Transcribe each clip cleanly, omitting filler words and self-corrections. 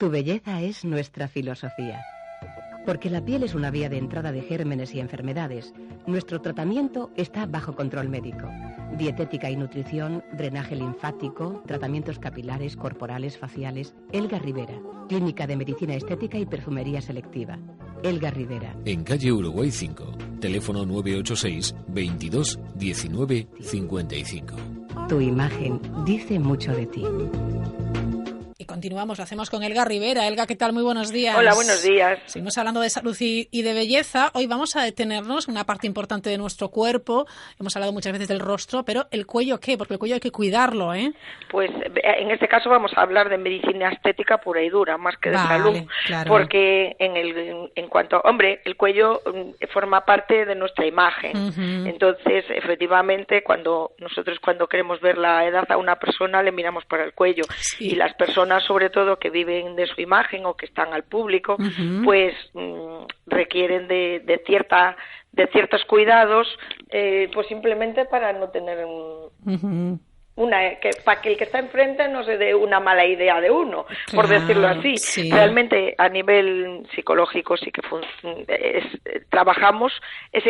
Tu belleza es nuestra filosofía. Porque la piel es una vía de entrada de gérmenes y enfermedades, nuestro tratamiento está bajo control médico. Dietética y nutrición, drenaje linfático, tratamientos capilares, corporales, faciales. Elga Rivera, Clínica de Medicina Estética y Perfumería Selectiva. Elga Rivera. En calle Uruguay 5, teléfono 986 22 19 55. Tu imagen dice mucho de ti. Y continuamos, lo hacemos con Elga Rivera. Elga, ¿qué tal? Muy buenos días. Hola, buenos días. Seguimos hablando de salud y de belleza. Hoy vamos a detenernos en una parte importante de nuestro cuerpo. Hemos hablado muchas veces del rostro, pero ¿el cuello qué? Porque el cuello hay que cuidarlo, ¿eh? Pues en este caso vamos a hablar de medicina estética pura y dura, más que de salud. Claro. Porque en cuanto, hombre, el cuello forma parte de nuestra imagen. Uh-huh. Entonces, efectivamente, cuando queremos ver la edad a una persona, le miramos por el cuello. Sí. Y las personas, sobre todo, que viven de su imagen o que están al público, uh-huh, pues requieren de ciertos cuidados, pues simplemente para no tener uh-huh, para que el que está enfrente no se dé una mala idea de uno, claro, por decirlo así. Sí. Realmente a nivel psicológico sí que trabajamos,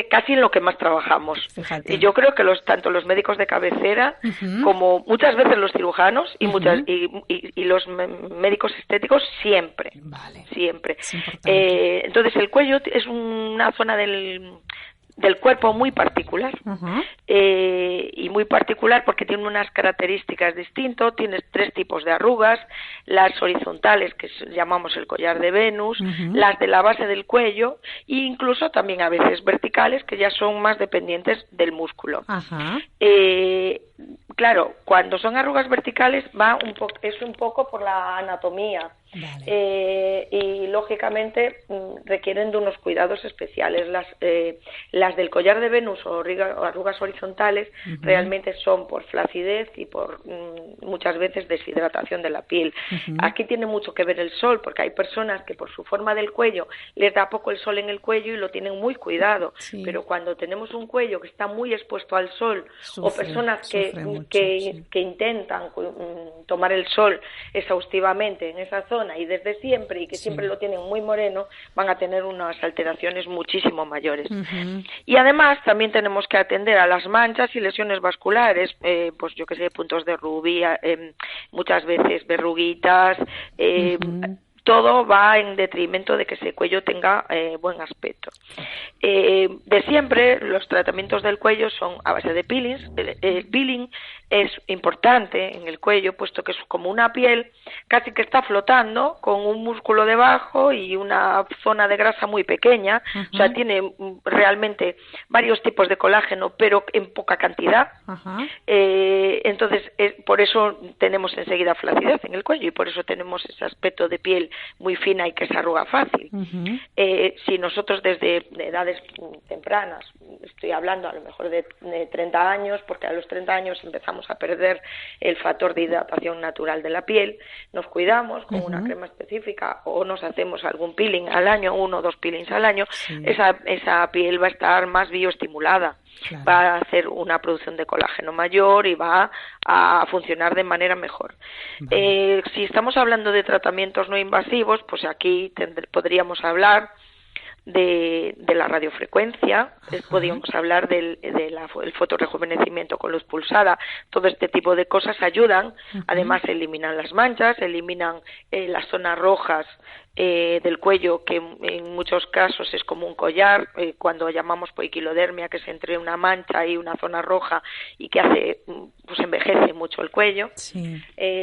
casi en lo que más trabajamos. Fíjate. Y yo creo que tanto los médicos de cabecera, uh-huh, como muchas veces los cirujanos y uh-huh, y los médicos estéticos siempre. Vale. Siempre. Entonces el cuello es una zona del cuerpo muy particular, uh-huh, y muy particular porque tiene unas características distintas. Tienes 3 tipos de arrugas: las horizontales, que llamamos el collar de Venus, uh-huh, las de la base del cuello, e incluso también a veces verticales, que ya son más dependientes del músculo. Uh-huh. Claro, cuando son arrugas verticales es un poco por la anatomía. Vale. Y lógicamente requieren de unos cuidados especiales. Las del collar de Venus o arrugas horizontales, uh-huh, realmente son por flacidez y por muchas veces deshidratación de la piel. Uh-huh. Aquí tiene mucho que ver el sol, porque hay personas que por su forma del cuello les da poco el sol en el cuello y lo tienen muy cuidado. Sí. Pero cuando tenemos un cuello que está muy expuesto al sol, o personas que intentan tomar el sol exhaustivamente en esa zona y desde siempre, y que siempre lo tienen muy moreno, van a tener unas alteraciones muchísimo mayores. Uh-huh. Y además también tenemos que atender a las manchas y lesiones vasculares, pues yo que sé, puntos de rubí, muchas veces verruguitas, uh-huh. Todo va en detrimento de que ese cuello tenga buen aspecto. De siempre, los tratamientos del cuello son a base de peelings. El peeling es importante en el cuello, puesto que es como una piel casi que está flotando, con un músculo debajo y una zona de grasa muy pequeña. Uh-huh. O sea, tiene realmente varios tipos de colágeno, pero en poca cantidad. Uh-huh. Entonces, por eso tenemos enseguida flacidez en el cuello y por eso tenemos ese aspecto de piel muy fina y que se arruga fácil. Uh-huh. Si nosotros desde edades tempranas, estoy hablando a lo mejor de 30 años, porque a los 30 años empezamos a perder el factor de hidratación natural de la piel, nos cuidamos con uh-huh. una crema específica o nos hacemos algún peeling al año, 1 o 2 peelings al año, sí. esa piel va a estar más bioestimulada. Claro. Va a hacer una producción de colágeno mayor y va a funcionar de manera mejor. Vale. Si estamos hablando de tratamientos no invasivos, pues aquí podríamos hablar de la radiofrecuencia, podríamos hablar del fotorrejuvenecimiento con luz pulsada. Todo este tipo de cosas ayudan, uh-huh. Además eliminan las manchas, eliminan las zonas rojas del cuello, que en muchos casos es como un collar, cuando llamamos poiquilodermia, que es entre una mancha y una zona roja y que pues envejece mucho el cuello. Sí.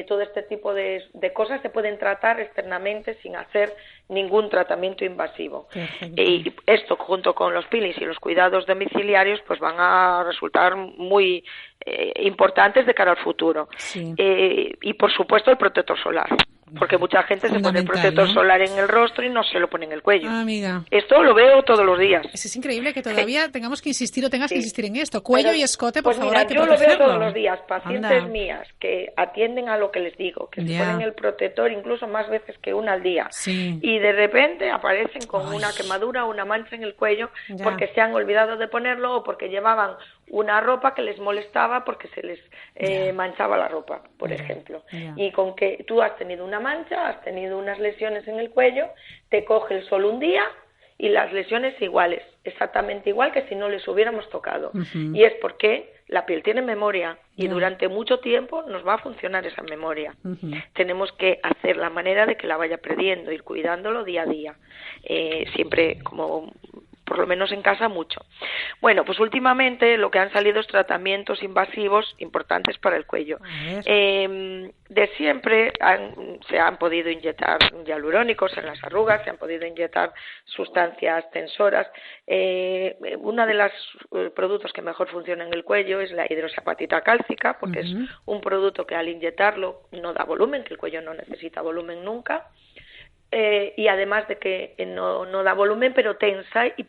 Todo este tipo de cosas se pueden tratar externamente sin hacer ningún tratamiento invasivo. Y esto, junto con los peelings y los cuidados domiciliarios, pues van a resultar muy importantes de cara al futuro. Sí. Y por supuesto el protector solar. Porque mucha gente se pone el protector solar en el rostro y no se lo pone en el cuello. Amiga. Esto lo veo todos los días. Es increíble que todavía tengamos que insistir o tengas que insistir en esto. Cuello y escote, por favor, mira, hay que yo protegerlo. Lo veo todos los días. Pacientes mías que atienden a lo que les digo, que se ponen el protector incluso más veces que una al día. Sí. Y de repente aparecen con una quemadura o una mancha en el cuello porque se han olvidado de ponerlo o porque llevaban una ropa que les molestaba porque se les manchaba la ropa, por ejemplo. Y con que tú has tenido una mancha, has tenido unas lesiones en el cuello, te coge el sol un día y las lesiones iguales, exactamente igual que si no les hubiéramos tocado. Y es porque la piel tiene memoria y durante mucho tiempo nos va a funcionar esa memoria. Tenemos que hacer la manera de que la vaya perdiendo, ir cuidándolo día a día. Siempre, como por lo menos en casa, mucho. Bueno, pues últimamente lo que han salido es tratamientos invasivos importantes para el cuello. De siempre se han podido inyectar hialurónicos en las arrugas, se han podido inyectar sustancias tensoras. Uno de los productos que mejor funciona en el cuello es la hidroxiapatita cálcica, porque es un producto que al inyectarlo no da volumen, que el cuello no necesita volumen nunca. Y además de que no da volumen, pero tensa y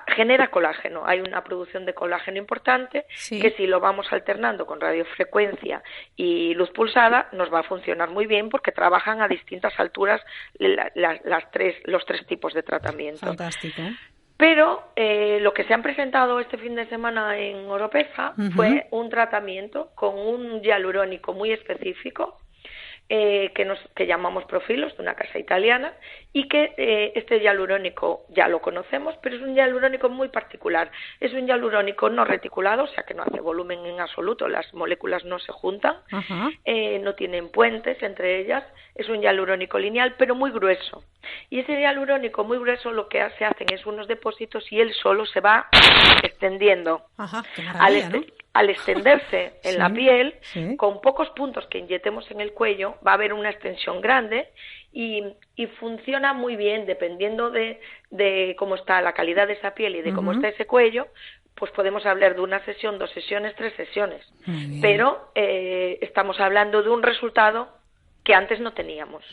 genera colágeno. Hay una producción de colágeno importante que si lo vamos alternando con radiofrecuencia y luz pulsada nos va a funcionar muy bien porque trabajan a distintas alturas los tres tipos de tratamiento. Fantástico. Pero lo que se han presentado este fin de semana en Oropesa fue un tratamiento con un hialurónico muy específico que llamamos Profilos, de una casa italiana, y que este hialurónico ya lo conocemos, pero es un hialurónico muy particular. Es un hialurónico no reticulado, o sea que no hace volumen en absoluto, las moléculas no se juntan, no tienen puentes entre ellas, es un hialurónico lineal, pero muy grueso. Y ese hialurónico muy grueso lo que se hacen es unos depósitos y él solo se va extendiendo. Qué maravilla, ¿no? Al extenderse en la piel, con pocos puntos que inyectemos en el cuello, va a haber una extensión grande y funciona muy bien, dependiendo de cómo está la calidad de esa piel y de cómo está ese cuello, pues podemos hablar de una sesión, 2 sesiones, 3 sesiones. Pero estamos hablando de un resultado que antes no teníamos,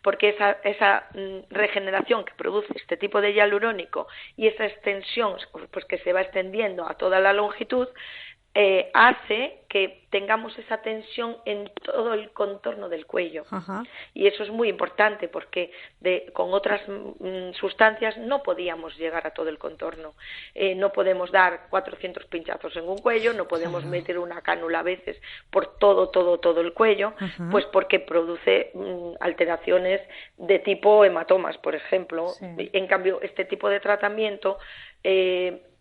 porque esa regeneración que produce este tipo de hialurónico y esa extensión pues que se va extendiendo a toda la longitud, hace que tengamos esa tensión en todo el contorno del cuello. Y eso es muy importante porque con otras sustancias no podíamos llegar a todo el contorno. No podemos dar 400 pinchazos en un cuello, no podemos meter una cánula a veces por todo el cuello, pues porque produce alteraciones de tipo hematomas, por ejemplo. En cambio, este tipo de tratamiento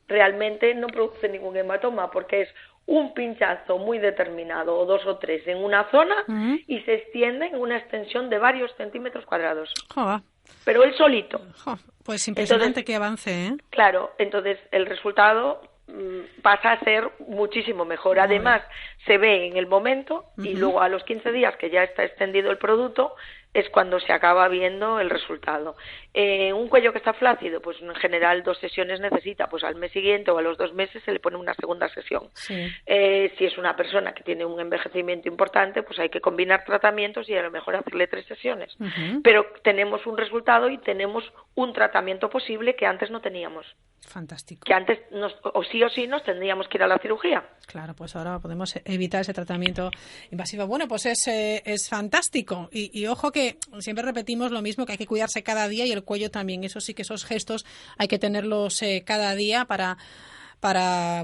realmente no produce ningún hematoma porque es un pinchazo muy determinado o 2 o 3 en una zona y se extiende en una extensión de varios centímetros cuadrados. Pero él solito. Pues impresionante. Entonces, que avance, ¿eh? Claro, entonces el resultado pasa a ser muchísimo mejor. Además, se ve en el momento y luego a los 15 días que ya está extendido el producto es cuando se acaba viendo el resultado. Un cuello que está flácido, pues en general 2 sesiones necesita, pues al mes siguiente o a los 2 meses se le pone una segunda sesión. Si es una persona que tiene un envejecimiento importante, pues hay que combinar tratamientos y a lo mejor hacerle 3 sesiones. Pero tenemos un resultado y tenemos un tratamiento posible que antes no teníamos. Fantástico. Que antes o sí nos tendríamos que ir a la cirugía. Claro, pues ahora podemos evitar ese tratamiento invasivo. Bueno, pues es fantástico. Y ojo que siempre repetimos lo mismo, que hay que cuidarse cada día y el cuello también. Eso sí que esos gestos hay que tenerlos cada día para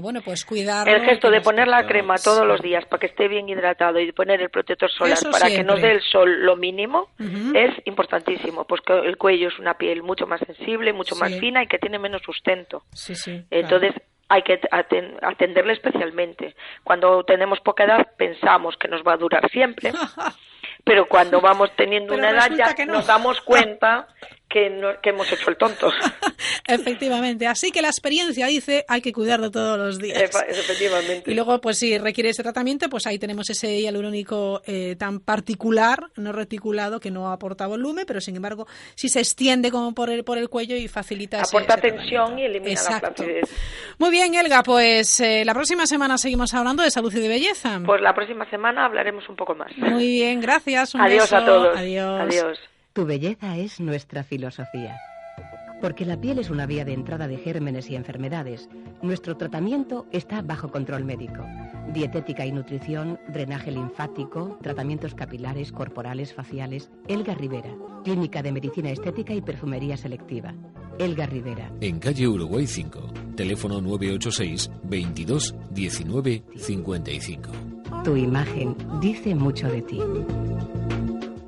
bueno, pues cuidarlo. El gesto de poner la crema todos los días para que esté bien hidratado y de poner el protector solar para que nos dé el sol lo mínimo es importantísimo, pues que el cuello es una piel mucho más sensible, mucho más fina y que tiene menos sustento. Entonces hay que atenderle especialmente. Cuando tenemos poca edad pensamos que nos va a durar siempre, pero cuando vamos teniendo una edad ya nos damos cuenta que hemos hecho el tonto. Efectivamente. Así que la experiencia dice hay que cuidarlo todos los días. Efectivamente. Y luego, pues si requiere ese tratamiento, pues ahí tenemos ese hialurónico tan particular, no reticulado, que no aporta volumen, pero sin embargo, si se extiende como por el cuello y facilita aporta ese tensión y elimina la flacidez. Muy bien, Elga, pues la próxima semana seguimos hablando de salud y de belleza. Pues la próxima semana hablaremos un poco más. Muy bien, gracias. Un Adiós beso. A todos. Adiós. Tu belleza es nuestra filosofía. Porque la piel es una vía de entrada de gérmenes y enfermedades, nuestro tratamiento está bajo control médico. Dietética y nutrición, drenaje linfático, tratamientos capilares, corporales, faciales. Elga Rivera, Clínica de Medicina Estética y Perfumería Selectiva. Elga Rivera. En calle Uruguay 5. Teléfono 986 22 19 55. Tu imagen dice mucho de ti.